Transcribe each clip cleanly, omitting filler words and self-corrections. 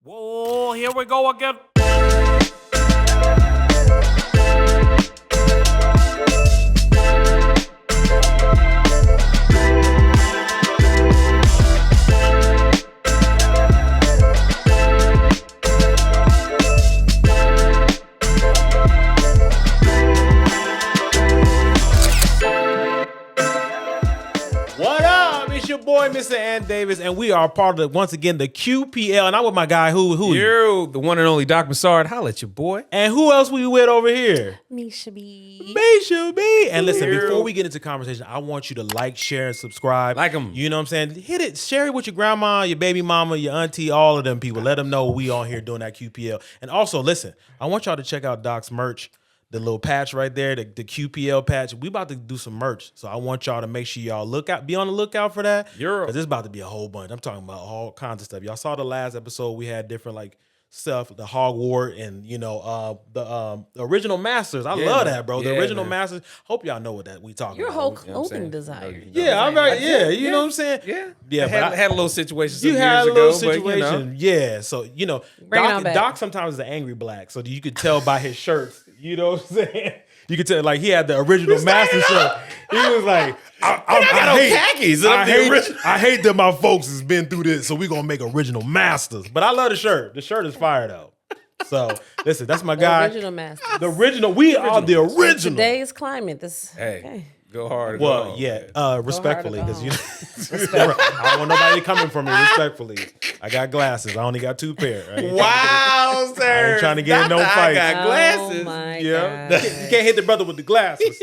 Whoa, here we go again. What up? It's your boy, Mr. Ant Davis, and we are part of, once again, the QPL. And I'm with my guy, who You, the one and only Doc Massard. Holla at your boy. And who else we with over here? Misha B. Misha B. And listen, before we get into conversation, I want you to like, share, and subscribe. Like 'em. You know what I'm saying? Hit it. Share it with your grandma, your baby mama, your auntie, all of them people. Let them know we on here doing that QPL. And also, listen, I want y'all to check out Doc's merch. The little patch right there, the QPL patch. We about to do some merch. So I want y'all to make sure y'all be on the lookout for that. Because it's about to be a whole bunch. I'm talking about all kinds of stuff. Y'all saw the last episode. We had different like stuff, the Hogwarts and the original masters. I love that, bro. The original masters. Hope y'all know what that we talking Your about. whole clothing design. Yeah, I'm right. Yeah, you know what I'm saying? Yeah. I had a little situation some you years had a ago, little but, situation. Yeah. So, Bring it on back. Doc sometimes is an angry black. So you could tell by his shirts. You know what I'm saying? You could tell, like, he had the original master shirt. He was like, I hate that my folks has been through this, so we're going to make original masters. But I love the shirt. The shirt is fire, though. So, listen, that's my guy. Original master. The original. We are the original. Today's climate. Hey, go hard. Well, respectfully, because I don't want nobody coming from me respectfully. I got glasses. I only got 2 pair. Right? Wow, sir. I ain't trying to get in no fight. I got glasses. Oh my Yeah, God. you can't hit the brother with the glasses.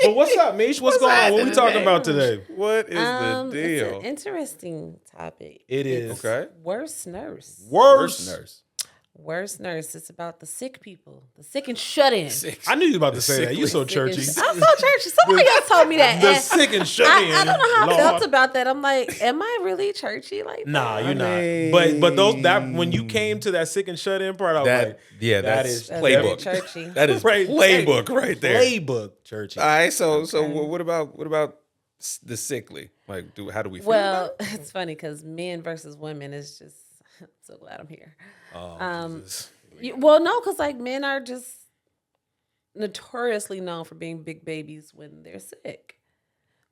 But what's up, Mish? What's going on? What we talking about today? What is the deal? It's an interesting topic. It is. Okay. Worst nurse. Worst nurse. Worst nurse. It's about the sick people, the sick and shut in. I knew you were about to say that. You so churchy. I'm so churchy. Somebody else told me that. The And sick and shut in. I don't know how I Lord. felt about that. I'm like, am I really churchy like that? Nah, you're not. But those that when you came to that sick and shut in part, I was like, that's That's playbook. churchy. That is playbook right there. Playbook churchy. All right, so what about the sickly? Like, how do we feel? Well, it's funny because men versus women is just. I'm so glad I'm here. Jesus. No, because like men are just notoriously known for being big babies when they're sick.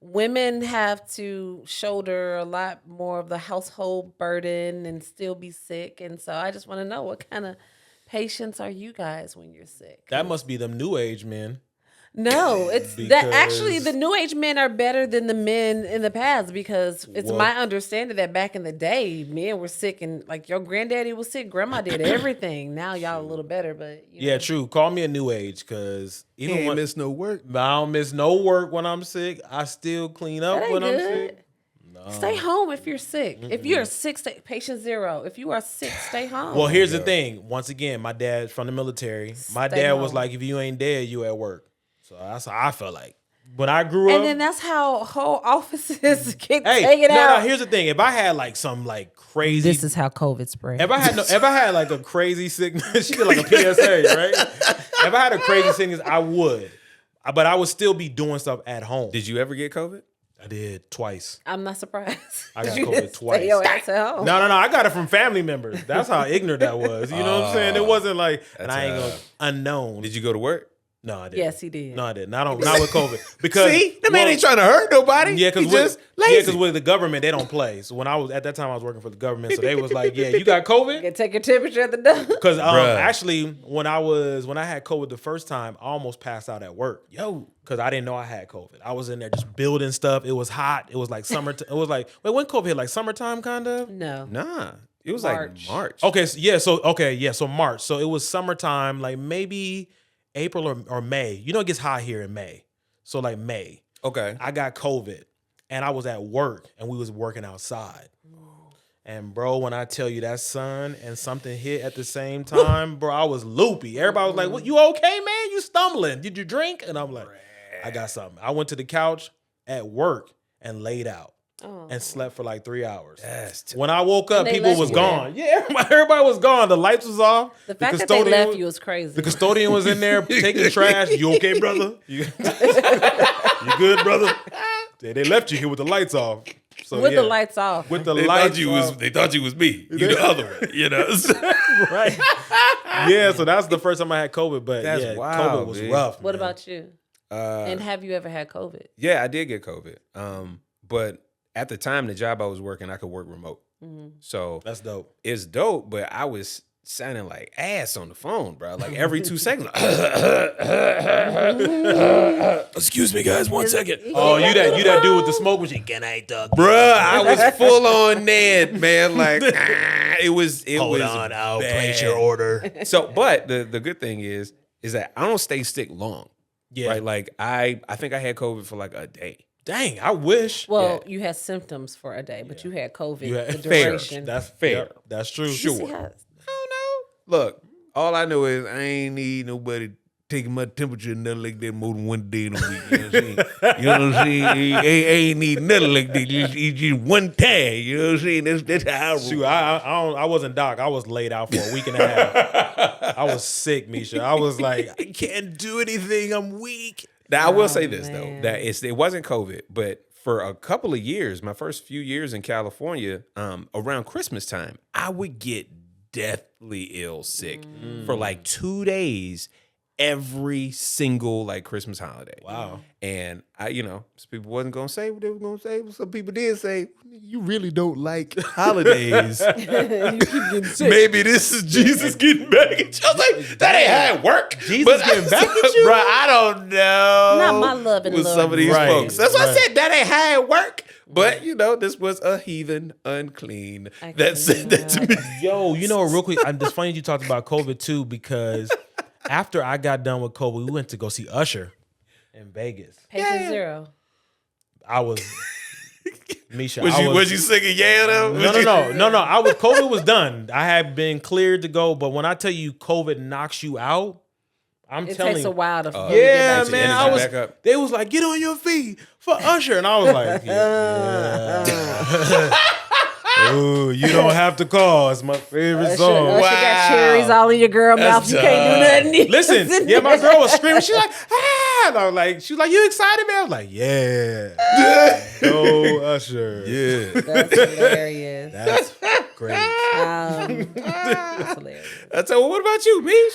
Women have to shoulder a lot more of the household burden and still be sick. And so I just want to know, what kind of patients are you guys when you're sick? That must be them new age men. No, it's that actually the new age men are better than the men in the past, because it's my understanding that back in the day, men were sick and like your granddaddy was sick, grandma did everything. Now y'all a little better, but Yeah, true. Call me a new age, because even ain't when miss no work. I don't miss no work when I'm sick. I still clean up that ain't when I'm good. sick. Stay home if you're sick. If you're sick, patient 0. If you are sick, stay home. Well, here's the thing. Once again, my dad's from the military. My Stay dad was home. like, if you ain't dead, you at work. So that's how I felt like. When I grew up. And then that's how whole offices get Hey, taken out. no, here's the thing. If I had like some like crazy. This is how COVID spread. If I had like a crazy sickness, she did like a PSA, right? If I had a crazy sickness, I would. But I would still be doing stuff at home. Did you ever get COVID? I did twice. I'm not surprised. I got You COVID just twice. Stay your ass at home. No. I got it from family members. That's how ignorant that was. You know what I'm saying? It wasn't like, and I ain't gonna unknown. Did you go to work? No, I didn't. Yes, he did. No, I didn't. Not with COVID. Because See, the man ain't trying to hurt nobody. Yeah, He just lazy. with the government, they don't play. So when I was at that time, I was working for the government. So they was like, "Yeah, you got COVID." You can take your temperature at the door. Because actually, when I had COVID the first time, I almost passed out at work. Because I didn't know I had COVID. I was in there just building stuff. It was hot. It was like summer. It was like, wait, when COVID hit? Like summertime, kind of. No. Nah, it was March. like March. Okay, so March. So it was summertime, like maybe April or May. You know, it gets hot here in May. So like May. Okay. I got COVID and I was at work and we was working outside. And bro, when I tell you that sun and something hit at the same time, bro, I was loopy. Everybody was like, "What? You okay, man? You stumbling? Did you drink?" And I'm like, "I got something." I went to the couch at work and laid out. And slept for like 3 hours. When I woke up, people was gone. Yeah, everybody was gone. The lights was off. The fact that they left you was crazy. The custodian was in there taking trash. You okay, brother? You good, brother? They left you here with the lights off. So, with yeah. the lights off. With the They lights thought you was. off. They thought you was me. You the other way. You know. Right. Yeah, so that's the first time I had COVID, but That's yeah, wild, COVID was man. rough. What man. about you? And have you ever had COVID? Yeah, I did get COVID. But at the time, the job I was working, I could work remote. So That's dope. it's dope, but I was sounding like ass on the phone, bro. Like every 2 seconds. Excuse me, guys, 1 second. Oh, you that dude with the smoke machine? Can I talk? Bruh, I was full on Ned, man. Like it was. Hold on, I'll bad. place your order. So, but the good thing is that I don't stay sick long. Yeah. Right. Like I think I had COVID for like a day. Dang, I wish. Well, you had symptoms for a day, but you had COVID. You had- the Fair. duration. That's fair. Yep, that's true. You see Sure. how- I don't know. Look, all I know is I ain't need nobody taking my temperature and nothing like that more than one day in a week. You know what I'm saying? You know what I'm saying? I ain't need nothing like that. It's just one time. You know what I'm saying? That's how I roll. Shoot, I wasn't doc. I was laid out for a week and a half. I was sick, Misha. I was like, I can't do anything. I'm weak. Now I will say this man. though, that it wasn't COVID, but for a couple of years, my first few years in California, around Christmas time, I would get deathly ill sick for like 2 days every single like Christmas holiday. Wow. And I, some people wasn't gonna say what they were gonna say. Some people did say, "You really don't like holidays." you keep getting sick. Maybe this is Jesus getting back at you. I was like, that ain't how it work. Jesus getting back at you? Bro, I don't know. Not my love and with love. some of these Right, folks. That's why I right. said that ain't how it work. But this was a heathen unclean that said that to me. Yo, real quick, it's funny you talked about COVID too, because after I got done with COVID, we went to go see Usher in Vegas. Patient zero. I was Misha. Was you singing yeah though? No. COVID was done. I had been cleared to go, but when I tell you COVID knocks you out, I'm It telling takes you. a while to Yeah, get back man. to I was. back up. They was like, get on your feet for Usher, and I was like, yeah. Ooh, you don't have to call. It's my favorite song. Usher got cherries all in your girl mouth. You can't do nothing. Listen, yeah, my girl was screaming. She's like, ah! And I was like, she was like, you excited, man? I was like, yeah. Go Usher. Yeah. That's hilarious. That's great. That's hilarious. So what about you, Mish?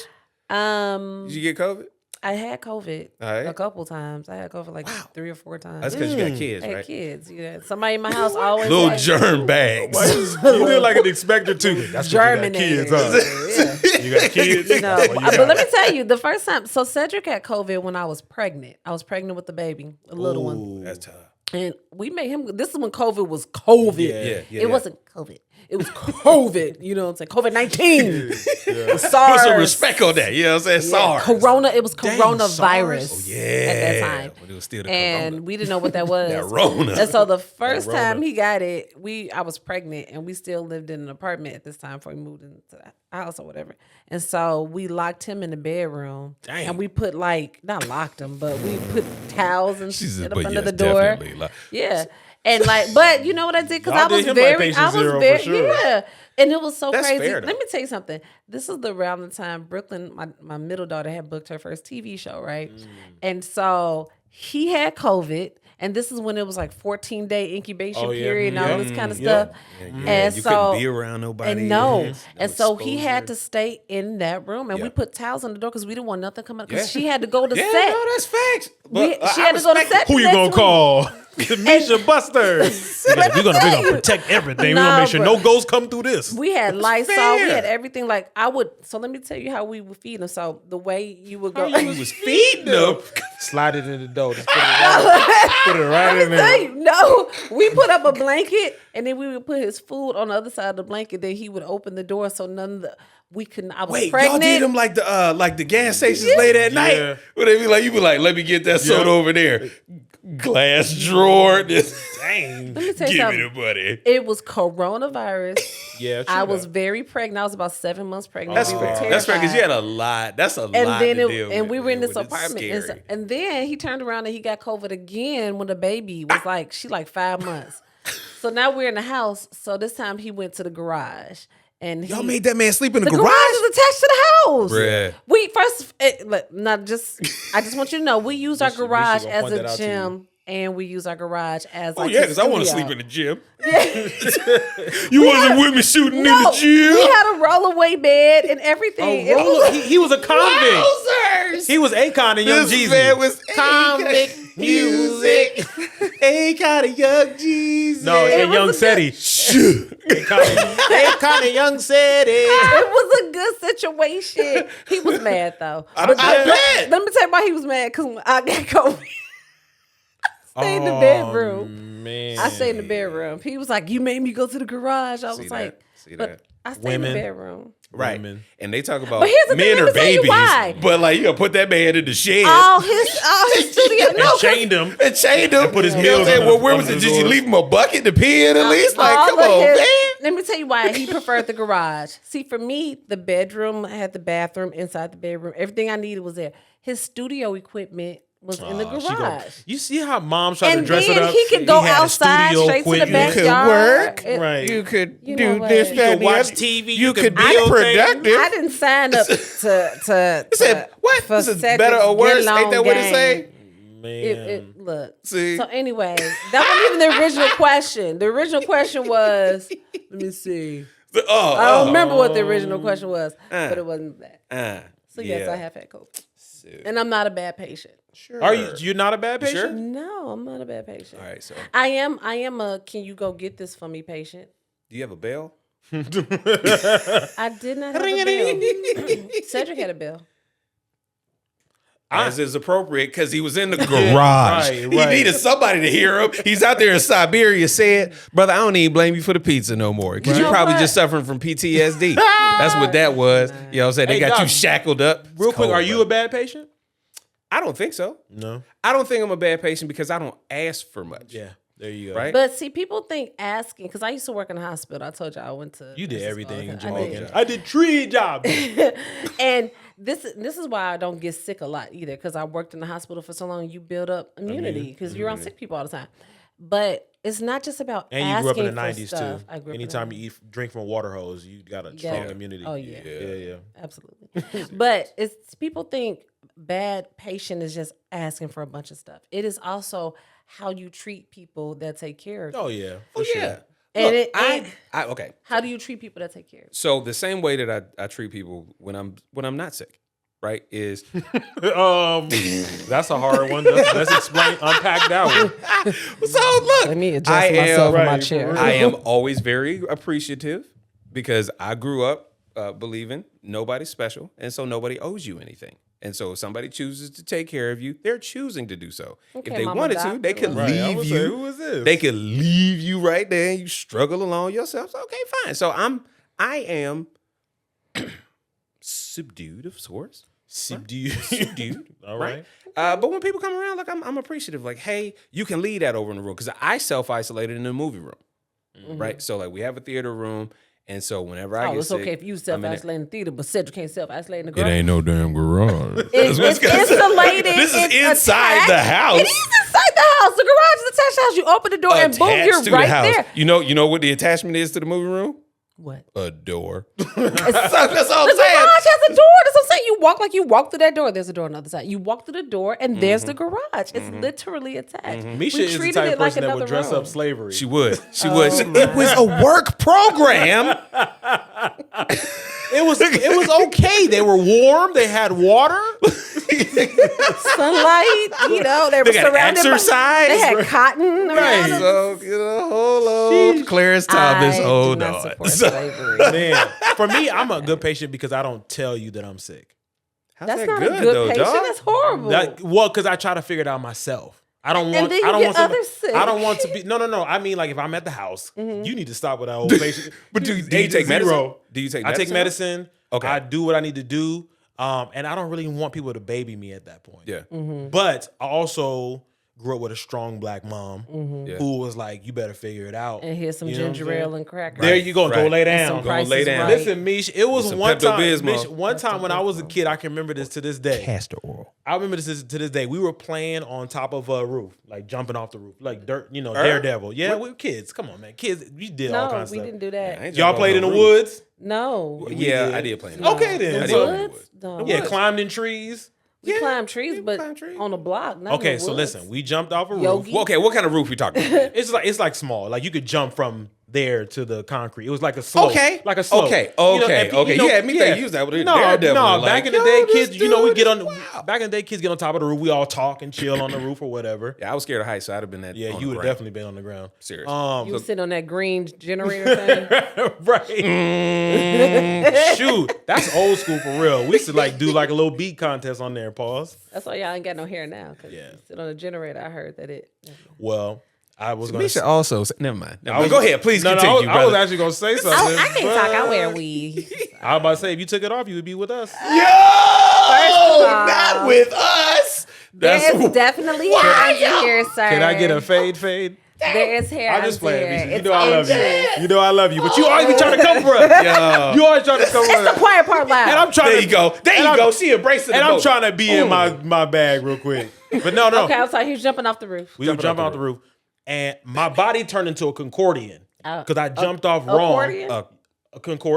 Did you get COVID? I had COVID All right. a couple times. I had COVID like 3 or 4 times. That's because you got kids, I had right? kids. Yeah, somebody in my house always Little like, germ bags. You did like an inspector too. That's 'cause you got kids, Germinator. huh? Yeah. You got kids? No, but let me tell you, the first time. So Cedric had COVID when I was pregnant. I was pregnant with the baby, a little one, That's tough. and we made him. This is when COVID was COVID. Yeah. It wasn't COVID. It was COVID. You know what I'm saying? COVID-19. SARS. Put some respect on that. You know what I'm saying? SARS. Corona. It was Dang, coronavirus. SARS? Yeah. At that time. When it was still the And corona. we didn't know what that was. That Rona. And so the first Rona. time he got it, I was pregnant and we still lived in an apartment at this time before we moved into the house or whatever. And so we locked him in the bedroom. Dang. And we put not locked him, but we put towels and She said, shit up but under yes, the door. definitely. Like, Yeah. And but you know what I did? Because Y'all I did was him like very, patient I was zero for very, sure. yeah. And it was so That's crazy. fair, though. Let me tell you something. This is around the time Brooklyn, my middle daughter had booked her first TV show, right? And so he had COVID. And this is when it was like 14-day incubation Oh, yeah. period and all Yeah. this kind of Yeah. stuff. and so you couldn't be around nobody. and no, No and so he exposure. had to stay in that room, and we Yeah. put towels on the door because we didn't want nothing coming. Because Yeah. she had to go to Yeah, set. no, that's facts. We- But she I had to go to respect set. it. Who you next gonna week. call? Misha Busters. We're gonna protect everything. We're Nah, gonna make sure bro. no ghosts come through this. We had Lysol. We fair. had everything. Like so let me tell you how we would feed them. So the way you would go. You was feeding them. Slide it in the door. Just put it right in there. Hey, no, we put up a blanket and then we would put his food on the other side of the blanket. Then he would open the door so none of the we couldn't. I was Wait, pregnant. y'all did them like the gas stations late at night? Yeah. Would they be like, you be like, let me get that soda over there. Glass drawer. Dang. Let me tell you Give me something. the money. It was coronavirus. Yeah, I was very pregnant. I was about 7 months pregnant. That's We were fair. That's fair because you terrified. had a lot. That's a And lot then to deal with. and we were in man, this but it's apartment, and, scary. and then he turned around and he got COVID again when the baby was like 5 months. So now we're in the house. So this time he went to the garage, and Y'all made that man sleep in the the garage? is attached to the house. Bruh. We first, I just want you to know we use our Misha garage gonna as point that a out to you. gym and we use our garage as Oh like yeah, his because I want to studio. sleep in the gym. You wasn't with me shooting in No, the gym. we had a rollaway bed and everything. It was- He was a convict. Wowzers! He was Akon and Young This Jeezy. man was Convict music. Akon and Young Jeezy. No, and was Young a Seti. Akon and Young Seti. It was a good situation. He was mad though. I bet. Let me tell you why he was mad. Because when I got COVID, I stayed in the bedroom. Man. I stayed in the bedroom. He was like, "You made me go to the garage." I was See like, that? See "But that? I stayed Women. in the bedroom." Right. Women. And they talk about But here's the thing, men let are me tell you babies. why. But like you gotta put that man in the shed All his studio. No, 'cause Chained him. and chained him. put his You know what I'm meals saying? on Well, the- where on was it? his Did you doors. leave him a bucket to pee in at least? Like, all come of on, his- man. Let me tell you why he preferred the garage. See, for me, the bedroom, I had the bathroom inside the bedroom. Everything I needed was there. His studio equipment was in the She gonna- garage. you see how mom tried to And dress it then up? he could go had a outside studio straight to the equipment. backyard. work. Right. You could You know do what? this, You that, could and the watch other. TV, You you could could be build productive. I didn't sign up to I said, what? for This is Cedric's better or worse? get Ain't that along what it game. say? Man. Look. See? So anyway, that wasn't even the original question. The original question was, let me see. Oh, I don't remember what the original question was, but it wasn't that. So yes, I have had COVID, and I'm not a bad patient. Sure. Are you? You're not a bad patient. sure? No, I'm not a bad patient. All right, so I am a can you go get this for me patient. do you have a bell? I did not have a bill. Cedric had a bill. As is appropriate because he was in the garage. Right, He right. needed somebody to hear him. He's out there in Siberia saying, brother, I don't even blame you for the pizza no more. Because You you're know probably what? just suffering from PTSD. That's what that was. You know what I'm saying? They Hey, got you Doc, shackled up. Real It's quick, cold, are you bro. a bad patient? I don't think so. No. I don't think I'm a bad patient because I don't ask for much. Yeah. There you go. Right? But see, people think asking because I used to work in a hospital. I told you I went to. You did nurses everything in all the time. I did. Jamaican. I did 3 jobs. And this is why I don't get sick a lot either, because I worked in the hospital for so long. You build up immunity because you're around sick people all the time. But it's not just about And you asking grew up in the for 90s stuff. too. I grew up Anytime in you drink from a water hose, you got a strong immunity. Oh yeah. Yeah. Absolutely. But it's people think bad patient is just asking for a bunch of stuff. It is also how you treat people that take care of you. Oh yeah. Oh, For sure. yeah. And Look, it- okay. How do you treat people that take care of you? So the same way that I treat people when I'm not sick, right? Is That's a hard one. Let's explain, unpack that one. so look. Let me adjust I am- myself in my right, chair. for real. I am always very appreciative because I grew up believing nobody's special, and so nobody owes you anything. And so if somebody chooses to take care of you, they're choosing to do so. Okay, if they Mama wanted Doc, to, they could Right, I leave was you. like, who is this? They could leave you right there, and you struggle along yourself. So, okay, fine. So I am subdued of sorts. Subdued. All right. But when people come around, like I'm appreciative. Like, hey, you can leave that over in the room because I self-isolated in the movie room, right? So like we have a theater room, and so whenever I Oh, get it's sick, okay if you I'm in self-isolate in the theater, but Cedric can't self-isolate in the garage. it ain't no damn garage. It's insulated. This is it's inside attached. the house. It is inside the house. The garage is attached to the house. You open the door and boom, Attached you're to right the house. there. You know what the attachment is to the movie room? What? A door. That's all The I'm saying. garage has a door. That's what I'm saying. You walk like you walk through that door. There's a door on the other side. You walk through the door and there's the garage. It's literally attached. Misha We is the treated type it of like person that would another dress room. up slavery. She would. It was a work program. It was okay. They were warm. They had water. Sunlight, they were They got surrounded exercise. by. They had cotton around them. So, hold on. Clarence Thomas, I hold do not on. support So- slavery. Man, for me, I'm a good patient because I don't tell you that I'm sick. How's That's that not good, a good though, patient. dog? That's horrible. Because I try to figure it out myself. I don't And want. then you I don't get want. Somebody, others sick. I don't want to be. No. I mean, like if I'm at the house, you need to stop with that old patient. But do you Age take medicine? zero. Do you take I take medicine? medicine. Okay. I do what I need to do. And I don't really want people to baby me at that point. Yeah. But I also grew up with a strong black mom Yeah. who was like, "You better figure it out." And here's some You know what I'm ginger saying? ale and crackers. There you go. Go Right. lay And down. some Go Price lay is down. Right. Listen, Mish, it was Some one time. Pepto-Bismol. Mish, one time when I was a kid, I can remember this to this day. Castor oil. I remember this to this day. We were playing on top of a roof, like jumping off the roof, like dirt, Daredevil. Yeah, we were kids. Come on, man. Kids, we did all No, kinds of we stuff. didn't do that. Y'all played in the woods? No. Yeah, I did play in Okay, then. The So- woods? No. Yeah, climbed in trees. We climb trees, we but climb trees. on a block. Not Okay, in the so woods. listen, we jumped off a roof. Yogi. Well, okay, what kind of roof we talking about? It's like small. Like you could jump from there to the concrete. It was like a slope. Okay. Like a slope. Okay. You know, Okay. and Okay. You had me think you was that with the Daredevil. No, Like, back in the yo, day, this kids, you know, we dude get is on wild. back in the day, kids get on top of the roof. We all talk and chill on the roof or whatever. Yeah, I was scared of heights, so I'd have been that. Yeah, on you the would have ground. definitely been on the ground. Seriously. You was sitting on that green generator thing. Right. Shoot, that's old school for real. We used to like do like a little beat contest on there. Pause. That's why y'all ain't got no hair now. Cause Yeah. you sit on a generator. I heard that it. Well, I was going Misha to. also. Never mind. Go ahead, please No, continue, I was brother. actually going to say something. I can't but- talk. I wear weave. I was about to say, if you took it off, you would be with us. Yo, all, not with us. There's definitely hair under here, sir. Can I get a fade? There is hair I under just playing. there. Misha. You It's know I love you. inches. You know I love you, but you always be trying to come for us. Yo. You always trying to come for It's the us. quiet part loud. And I'm trying There to you go. There and you I'm- go. She embracing the And I'm boat. trying to be in my bag real quick. But no. Okay, I'm sorry. He was jumping off the roof. We were jumping off the roof, and my body turned into a concordian because I jumped off wrong. Accordion? A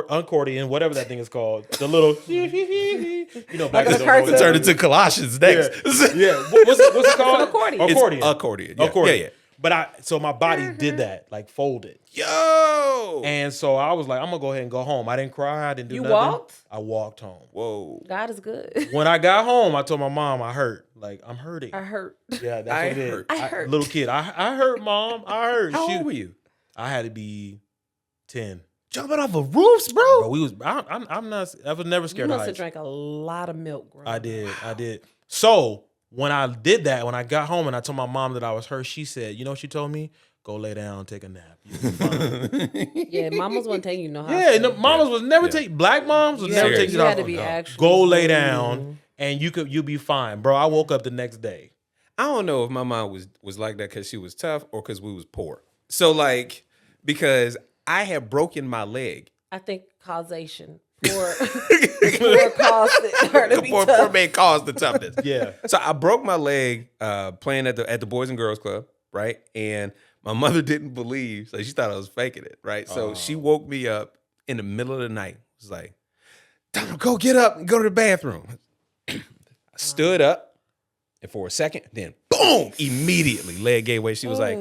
accordion, whatever that thing is called. The little, you know, back Like a in the person. Turn into Colossians next. Yeah. What's it called? It's an accordion. It's accordion. Yeah. Accordion. Yeah. But so my body did that, like folded. Yo. And so I was like, I'm gonna go ahead and go home. I didn't cry. I didn't do You nothing. walked? I walked home. Whoa. God is good. When I got home, I told my mom I hurt. Like I'm hurting. I hurt. Yeah, that's I what it is. hurt. I hurt. Little kid. I hurt, Mom. I hurt. How Shoot. old were you? I had to be 10. Jumping off of roofs, bro. Bro, we was. I'm not. I was never You scared of must have heights. drank a lot of milk. Growing I up. did. So when I did that, when I got home and I told my mom that I was hurt, she said, "You know what she told me? Go lay down, take a nap. You'll be fine." Yeah, mamas won't take you no Yeah, hospital. and the mamas was never take black moms was never Serious. take you You to had to hospital. be actually Go lay born. down and you'll be fine, bro. I woke up the next day. I don't know if my mom was like that because she was tough or because we was poor. So like, because I had broken my leg. I think causation. Poor caused her to be Poor tough. man caused the toughness. Yeah. So I broke my leg playing at the Boys and Girls Club, right? And my mother didn't believe, so she thought I was faking it, right? So she woke me up in the middle of the night. It was like, "Donald, go get up and go to the bathroom." I stood up, and for a second, then boom, immediately leg gave way. She was like,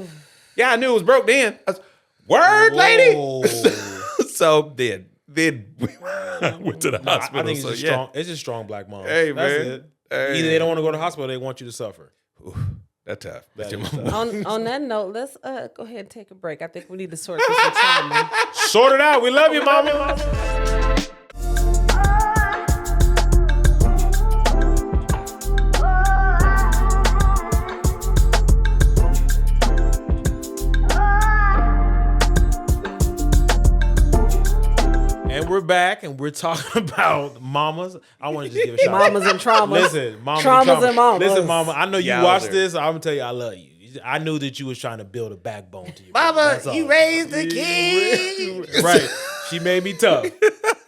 "Yeah, I knew it was broke then." I was, "Word, lady." Whoa. So then we went to the hospital. I think it's so, a strong. It's a strong black mom. Hey, That's man. it. Hey. Either they don't want to go to the hospital, or they want you to suffer. That's tough. That's That your is mama. On that note, let's go ahead and take a break. I think we need to sort this some trauma. Sort it out. We love you, mama. And we're back, and we're talking about mamas. I want to just give a shout out. Mamas and traumas. Listen, mamas Traumas and mamas. Listen, mama, I know you Y'all watched there. this. I'm gonna tell you, I love you. I knew that you was trying to build a backbone to you. Mama, you raised the kids. Right. She made me tough,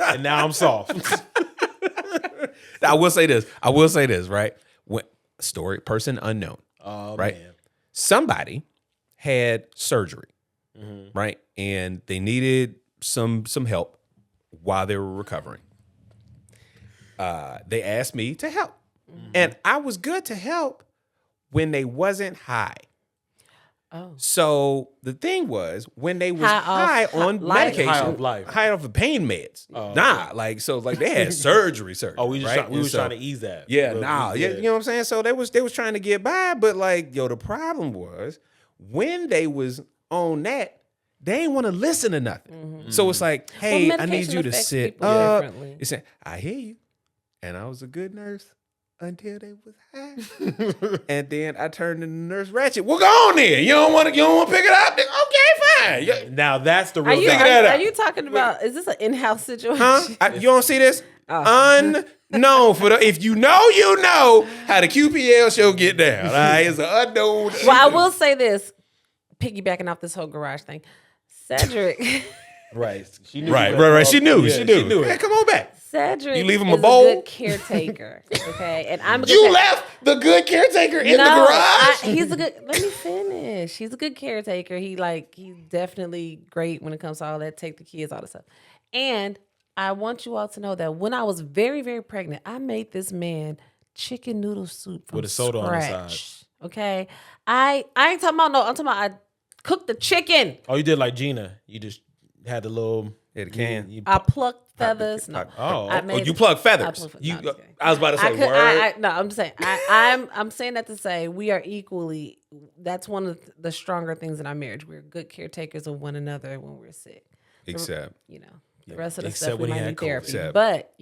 and now I'm soft. I will say this, right? When person unknown, right? Man. Somebody had surgery, right? And they needed some help while they were recovering. They asked me to help. And I was good to help when they wasn't high. Oh. So the thing was, when they was High off on life. medication, High off life. high off of pain meds, they had surgery. Oh, we right? was And so- trying to ease that. Yeah, But nah, we yeah, did. you know what I'm saying? So they was trying to get by, but like, yo, the problem was when they was on that, they ain't want to listen to nothing. So it's like, hey, I need medication you to affects sit people up. differently. He said, I hear you. And I was a good nurse until they was high. And then I turned into Nurse Ratchet. Well, go on then. You don't want to pick it up? Then okay, fine. Yeah. Now that's the Are real you, thing. that out. are you talking about, is this an in-house situation? Huh? You don't see this? Unknown for if you know how the QPL show get down. All right? It's an unknown. Well, I will say this, piggybacking off this whole garage thing. Cedric. Right. She knew. Right. She knew. Yeah, She knew. she knew it. Hey, come on back. Cedric You leave him is a bowl? good caretaker. Okay. And I'm a good You left the good caretaker in the garage? he's a good. Let me finish. He's a good caretaker. He's definitely great when it comes to all that. Take the kids, all that stuff. And I want you all to know that when I was very, very pregnant, I made this man chicken noodle soup from With a soda on the scratch. side. Okay, I ain't talking about no. I'm talking about I cooked the chicken. Oh, you did like Gina. You just had the little Yeah, the can. I plucked feathers. No, Oh, I oh, made you it- plug I feathers. plucked- You, no, I'm just kidding. I was about to say word. No, I'm just saying. I'm saying that to say we are equally. That's one of the stronger things in our marriage. We're good caretakers of one another when we're sick. Except, The rest of the Except stuff we when he might had need COVID. therapy. Except, But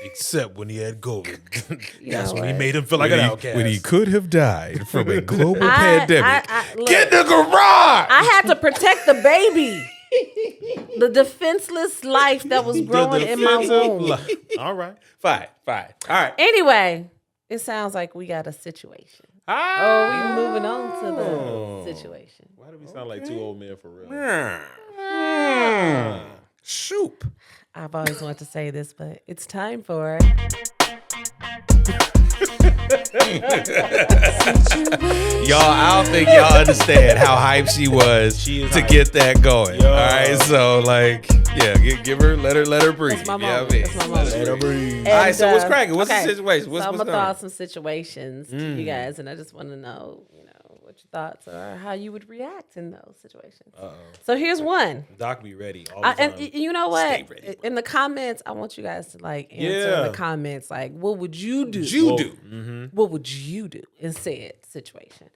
except when he had COVID. That's know when he what? made him feel like an outcast. when he could have died from a global I- pandemic. look, Get in the garage. I had to protect the baby, the defenseless life that was growing in my womb. All right. Fine. All right. Anyway, it sounds like we got a situation. Ah. Oh, we moving on to the situation. Why do we sound like two old men for real? Soup. I've always wanted to say this, but it's time for. Y'all, I don't think y'all understand how hyped she was She is to hyped. get that going. Yo. All right, so like, yeah, give her, let her breathe. That's my You know moment. what I mean? That's my moment. Let her breathe. All right, so what's cracking? What's okay. the situation? So What's I'm gonna going throw on? out some situations to you guys, and I just want to know, what your thoughts are, how you would react in those situations. So here's one. Doc be ready all the And time. you know what? Stay ready, In the comments, I want you guys to answer in the comments, what would you do? What would you do in said situation?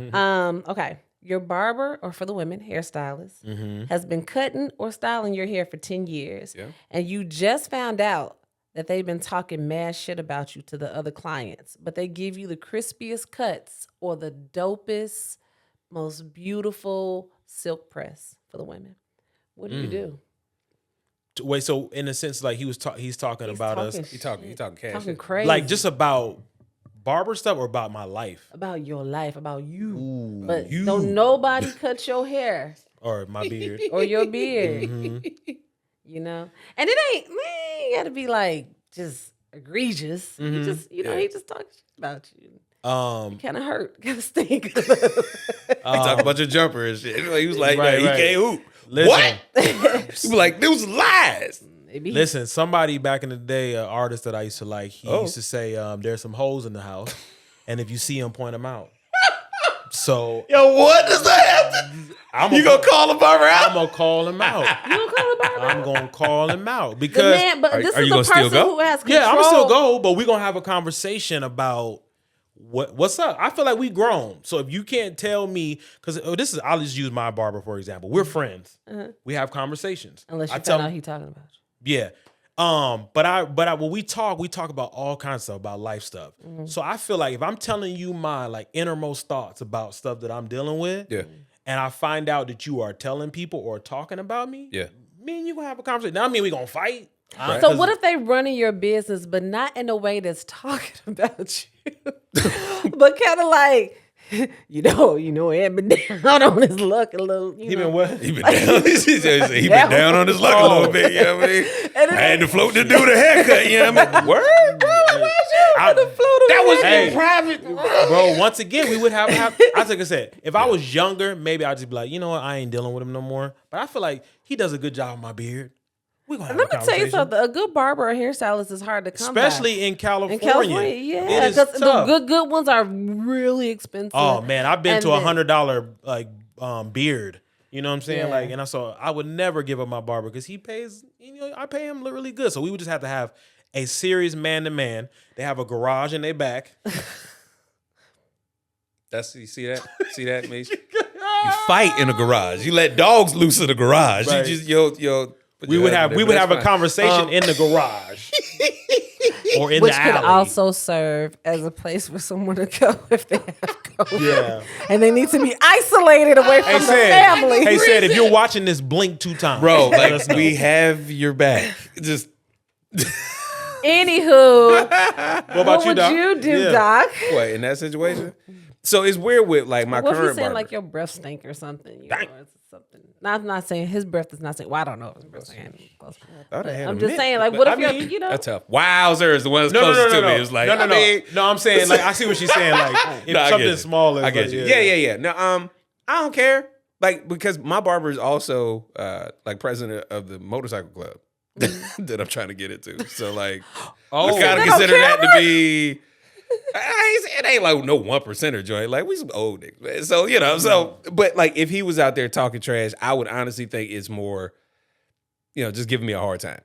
Okay. Your barber, or for the women, hairstylist, has been cutting or styling your hair for 10 years. Yeah. And you just found out that they've been talking mad shit about you to the other clients, but they give you the crispiest cuts or the dopest, most beautiful silk press for the women. What do you do? Wait, so in a sense, like he's talking about us, He talking cash. Talking crazy. like just about barber stuff or about my life about your life, about you. Ooh, But you. don't nobody cut your hair or my beard. or your beard. And it ain't gotta be like just egregious. He just he just talking shit about you. Kind of hurt, kind of stink. He talking about your jumper and shit. He was like, Right, he right. can't hoop. Listen. What? He was like, there was lies. Maybe Listen, somebody back in the day, an artist that I used to like, he Oh. used to say, there's some hoes in the house, and if you see them, point them out. So Yo, what does that have to? You gonna call the barber out? I'm gonna call him out. you don't call it barber. I'm gonna call him out The because man, but this are is you the gonna still person go? who has control. yeah, I'm still go, but we're gonna have a conversation about what's up. I feel like we grown, so if you can't tell me, because I'll just use my barber for example. We're friends. We have conversations. Unless you I find tell out him, he talking about yeah. But when we talk about all kinds of stuff, about life stuff. So I feel like if I'm telling you my like innermost thoughts about stuff that I'm dealing with, Yeah. and I find out that you are telling people or talking about me, Yeah. me and you gonna have a conversation. Now, I mean, we gonna fight. Right. So what if they running your business, but not in a way that's talking about you, but kind of like, it had been down on his luck a little. He been what? He been down. He been down on his luck a little bit. You know what I mean? And I had to float to do the haircut. You know what I mean? Word. That was Hey. in private, bro. Once again, we would have. I think I said, if I was younger, maybe I'd just be like, you know what, I ain't dealing with him no more. But I feel like he does a good job with my beard. We gonna have Let a me tell you conversation. something. A good barber or hairstylist is hard to come by. Especially in California. In California, yeah, It is because the tough. good ones are really expensive. Oh man, I've been And to then- $100 like beard. You know what I'm saying? Yeah. Like, and I would never give up my barber because he pays. I pay him really good. So we would just have to have a serious man to man. They have a garage in their back. You see that, Misha? You fight in a garage. You let dogs loose in the garage. Right. You just We would have a conversation in the garage or in which the could alley. also serve as a place for someone to go if they have COVID. Yeah. And they need to be isolated away from the family. Hey, said, if you're watching this, blink 2 times. Bro, Let us like know. we have your back. Just Anywho, What about what you, would Doc? you do, Yeah. Doc? what in that situation? So it's weird with like my What if current he's saying barber. like your breath stink or something? Or it's something. No, I'm not saying his breath is not saying. Well, I don't know if his breath stink. I'm just saying, like, what if you're, That's tough. Wowzer is the one that's No, closest no. to me. It's like no. I mean, No, I'm saying, like, I see what she's saying. Like, if No, I get something you. small is I get like, you. Yeah. No, I don't care. Like because my barber is also like president of the motorcycle club. that I'm trying to get into. So like, Oh, I kind of Is that on consider that to camera? be. It ain't like no 1%er joint. Like we some old niggas, man. So but like if he was out there talking trash, I would honestly think it's more, just giving me a hard time.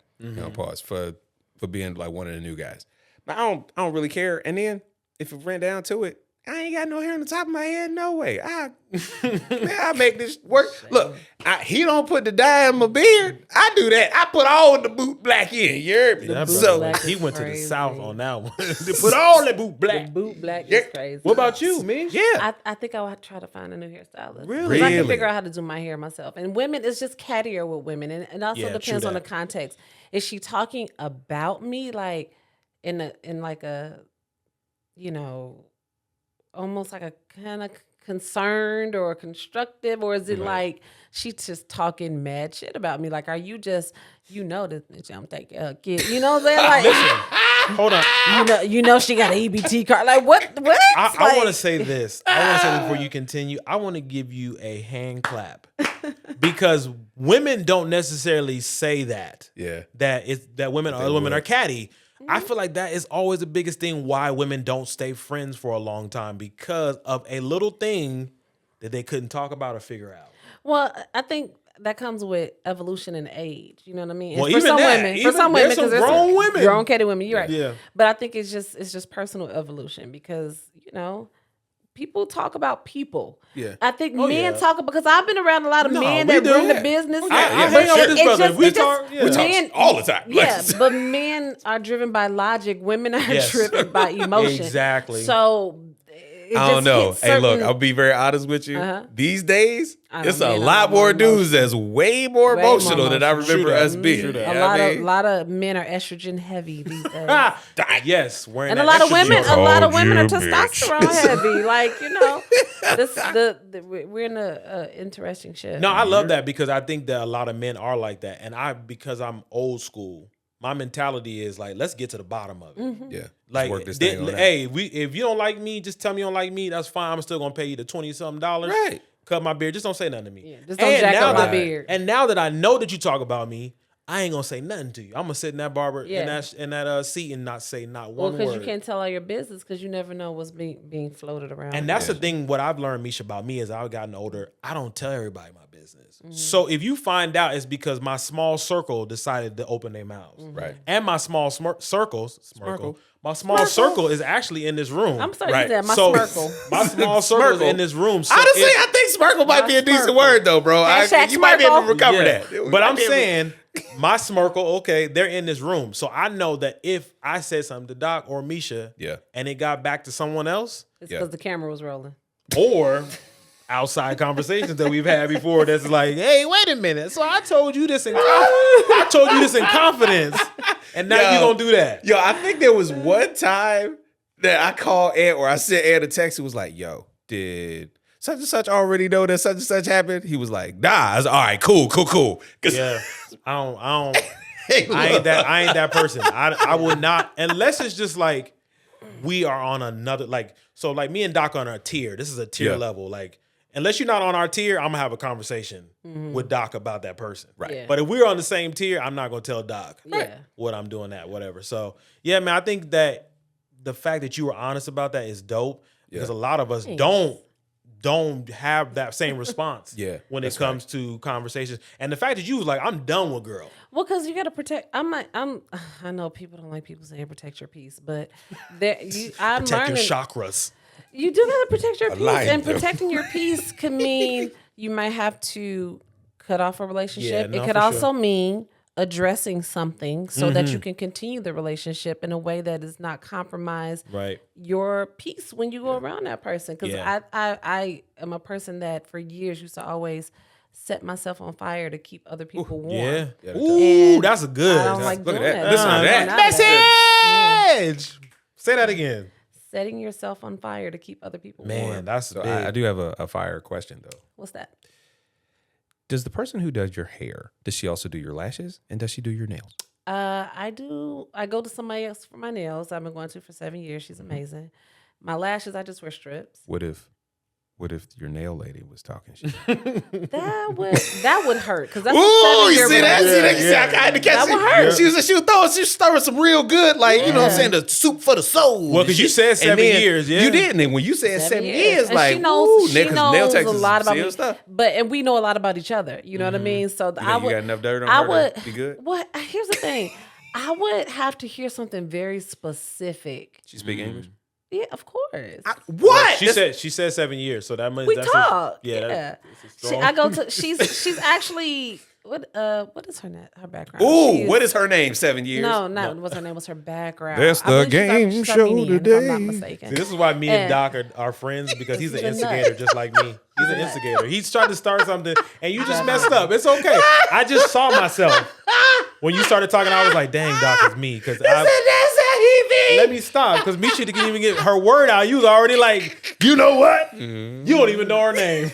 Pause for being like one of the new guys. But I don't really care. And then if it ran down to it, I ain't got no hair on the top of my head. No way. I make this work. Look, he don't put the dye in my beard. I do that. I put all the boot black in. You heard me? That boot brother, black he is went to the crazy. south on that one. They put all that boot The black. boot black is crazy. What about you, Mish? Yeah. I think I would try to find a new hairstylist. Really? 'Cause I can Really? figure out how to do my hair myself. And women, it's just cattier with women. And it also Yeah, depends true on the that. context. Is she talking about me like in like a, almost like a kind of concerned or constructive, or is it like she just talking mad shit about me? Like, are you just, this bitch, I'm taking a kid. You know what I'm saying? Like, Listen, hold on. you know she got an EBT card. Like, what? I want to say this. I want to say before you continue, I want to give you a hand clap because women don't necessarily say that. Yeah. That women other women are catty. I feel like that is always the biggest thing why women don't stay friends for a long time, because of a little thing that they couldn't talk about or figure out. Well, I think that comes with evolution and age. You know what I mean? And Well, for even some that, women, even- for some there's women, some grown women. grown catty women. You're right. Yeah. But I think it's just personal evolution because people talk about people. Yeah. I think Oh, men yeah. talk about, because I've been around a lot of No, men we that do. run the Yeah. business. Oh, yeah, I yeah, hang out with sure. this brother. just- We it just- talk. Yeah. We talk Men- all the time. Yeah, but men are driven by logic. Women are Yes. driven by emotion. Exactly. So it I don't just know. hits Hey, look, certain- I'll be very honest with you. Uh-huh. These days, I it's don't a mean a lot lot more more dudes that's way more Way more emotional than I emotional. remember True that. us being. True that. You A know lot what I of mean? lot of men are estrogen heavy these days. Yes, wearing And a that lot of extra women, deodorant. a lot of Called women are you a bitch. testosterone heavy. Like, we're in a interesting shift. No, I love that because I think that a lot of men are like that, and because I'm old school, my mentality is like, let's get to the bottom of it. Mm-hmm. Yeah. Like, work this thing on out. hey, if you don't like me, just tell me you don't like me. That's fine. I'm still gonna pay you the $20-something. Right. Cut my beard. Just don't say nothing to me. Yeah, just don't And jack now up my that- beard. And now that I know that you talk about me, I ain't gonna say nothing to you. I'm gonna sit in that barber Yeah. in that seat and not say not Well, one because word. you can't tell all your business because you never know what's being floated around. And that's the thing. What I've learned, Misha, about me as I've gotten older, I don't tell everybody my business. Mm-hmm. So if you find out, it's because my small circle decided to open their mouths, Mm-hmm. Right. and my small my small circle is actually in this room. I'm sorry, Right. you said my So smirkle. my small circle is Smirkle. in this room. So Honestly, if- I think smirkle might be a decent Smirkle. word, though, bro. Hashtag You might be able to smirkle. recover Yeah. that. But Might I'm be able to- saying my smirkle, okay, they're in this room. So I know that if I said something to Doc or Misha Yeah. and it got back to someone else, It's Yeah. because the camera was rolling. or outside conversations that we've had before that's like, hey, wait a minute. So I told you this in confidence. And now Yo. you gonna do that. Yo, I think there was one time that I called Ed or I sent Ed a text. He was like, yo, did such and such already know that such and such happened? He was like, nah. I was all right, cool. 'Cause Yeah. I ain't that person. I would not, unless it's just like we are on another, like, so like me and Doc on a tier. This is a tier Yeah. level. Like, unless you're not on our tier, I'm gonna have a conversation with Doc about that person. Right. Yeah. But if we're on the same tier, I'm not gonna tell Doc Yeah. what I'm doing that, whatever. So yeah, man, I think that the fact that you were honest about that is dope because a lot of us don't have that same response Yeah, when it that's comes to conversations. And the fact that you was like, I'm done with girl. Well, because you got to protect. I know people don't like people saying protect your peace, but I'm Protect learning. your chakras. You do got to protect your peace, lion and do. protecting your peace can mean you might have to cut off a relationship. Yeah, no, it could for also sure. mean addressing something so that you can continue the relationship in a way that does not compromise Right. your peace when you go around that person. Because Yeah. I am a person that for years used to always set myself on fire to keep other people warm. Yeah. Yeah, Ooh, And that's a good. I don't like Look doing at that. that. Listen to I'm that. not that. Message. Say that again. Setting yourself on fire to keep other people Man, warm. that's So big. I do have a fire question, though. What's that? Does the person who does your hair, does she also do your lashes? And does she do your nails? I do. I go to somebody else for my nails. I've been going to for 7 years. She's amazing. My lashes, I just wear strips. What if What if your nail lady was talking shit? That would hurt because that's Ooh, a 7-year you see that? relationship. I had to catch That would hurt. She was throwing some real good, like, you know what I'm saying, the soup for the soul. Well, because you said 7 years, yeah. You did, and then when you said 7 years, And like, she knows nail a techs is lot about serious me, stuff. and we know a lot about each other. You know what I mean? So You got enough dirt on her to be good? What? Here's the thing. I would have to hear something very specific. She speak English? Yeah, of course. What? She said 7 years, so that means We that's talk. Yeah. She's actually what is her background? Ooh, what is her name? 7 years? No, what's her name? What's her background? That's I believe the game she's show Armenian, today. if I'm not mistaken. See, this is why me and Doc are friends, because he's an He's a instigator nut. just like me. He's an instigator. He's trying to start something, and you just messed up. It's okay. I just saw myself. When you started talking, I was like, dang, Doc, it's me. Because let me stop, because Misha didn't even get her word out. You was already like, you know what? You don't even know her name.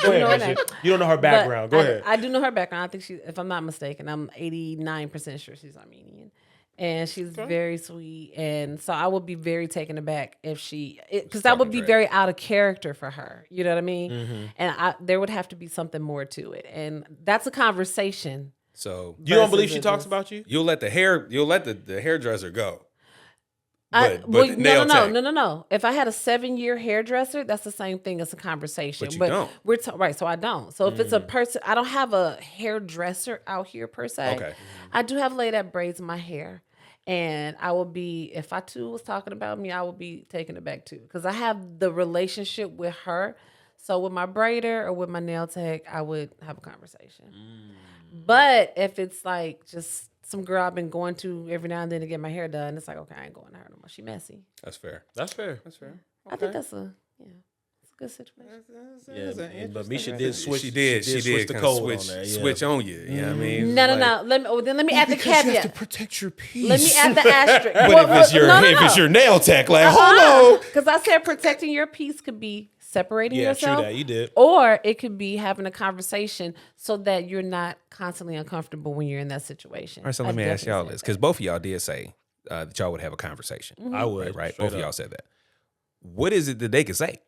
Go ahead, Misha. You don't know her background. Go ahead. I do know her background. I think if I'm not mistaken, I'm 89% sure she's Armenian. And she's very sweet. And so I would be very taken aback if because that would be very out of character for her. You know what I mean? Mm-hmm. And there would have to be something more to it. And that's a conversation. So you don't believe she talks about you? You'll let the hairdresser go. No. If I had a 7-year hairdresser, that's the same thing as a conversation. But you don't. Right, so I don't. So if it's a person, I don't have a hairdresser out here per se. Okay. I do have a lady that braids my hair. And I would be, if I too was talking about me, I would be taken aback too. Because I have the relationship with her. So with my braider or with my nail tech, I would have a conversation. But if it's like just some girl I've been going to every now and then to get my hair done, it's like, okay, I ain't going to her no more. She messy. That's fair. Okay. I think that's a good situation. Yeah, but Misha did switch. She did switch the kinda code switch, on there. Yeah. switch on you. You know what I mean? No. Let me add the caveat. You have to protect your peace. Let me add the asterisk. But if it's your nail tech, like, hold on. Because I said protecting your peace could be separating yourself. True that. You did. Or it could be having a conversation so that you're not constantly uncomfortable when you're in that situation. All right, so let me ask y'all this, because both of y'all did say that y'all would have a conversation. Mm-hmm. I would. Right? Both of y'all said that. What is it that they can say?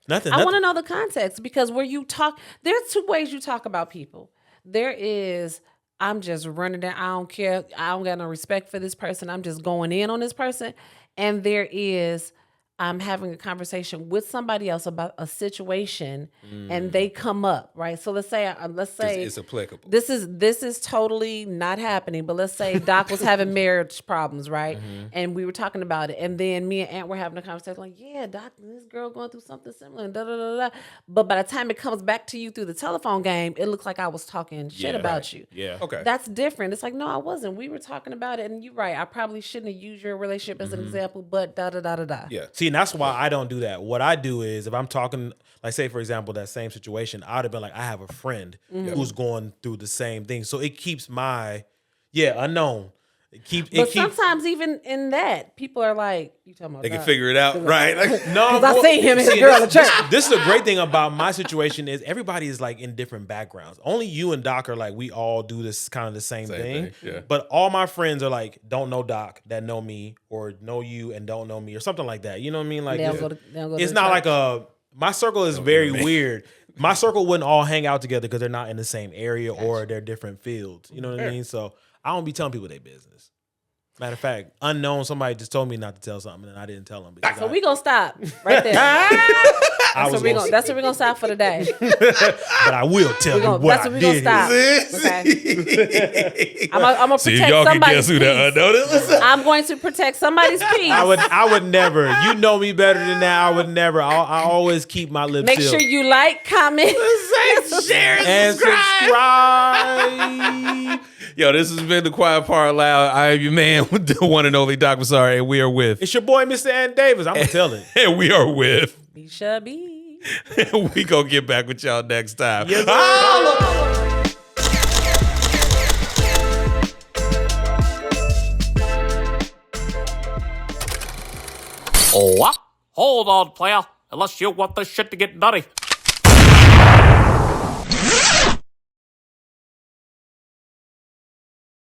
Nothing. I want to know the context, because where you talk, there are 2 ways you talk about people. There is, I'm just running down, I don't care, I don't got no respect for this person, I'm just going in on this person. And there is, I'm having a conversation with somebody else about a situation and they come up, right? So let's say It's applicable. This is totally not happening, but let's say Doc was having marriage problems, right? And we were talking about it, and then me and Aunt were having a conversation like, yeah, Doc, this girl going through something similar, and da da da da. But by the time it comes back to you through the telephone game, it looks like I was talking shit about you. Yeah. Okay. That's different. It's like, no, I wasn't. We were talking about it, and you're right. I probably shouldn't have used your relationship as an example, but da da da da da. Yeah. See, and that's why I don't do that. What I do is, if I'm talking, like, say for example, that same situation, I'd have been like, I have a friend who's going through the same thing, so it keeps my unknown. But sometimes even in that, people are like, you talking about They can Doc. figure it out, right? Like, No, Because I seen him and his girl at church. This is the great thing about my situation is everybody is like in different backgrounds. Only you and Doc are like, we all do this kind of the same thing. yeah. But all my friends are like, don't know Doc that know me, or know you and don't know me, or something like that. You know what I mean? Like, They don't go to it's the not church. like my circle is very weird. My circle wouldn't all hang out together because they're not in the same area or they're different fields. You know what I mean? So I don't be telling people their business. Matter of fact, unknown, somebody just told me not to tell something and I didn't tell them. So we gonna stop right there. That's what we're gonna stop for today. But I will tell you what That's I what we're gonna did. stop. Okay. I'm gonna see if protect y'all can somebody's guess who that peace. unknown is. I'm going to protect somebody's peace. I would never. You know me better than that. I would never. I always keep my lips Make sealed. sure you like, comment, Share and subscribe. Yo, this has been The Quiet Part Loud. I am your man, the one and only Doc Massari, and we are with. It's your boy, Mr. Ann Davis. I'm gonna tell it. And we are with. Misha B. We gonna get back with y'all next time. Yes, sir. What? Hold on, player. Unless you want this shit to get nutty.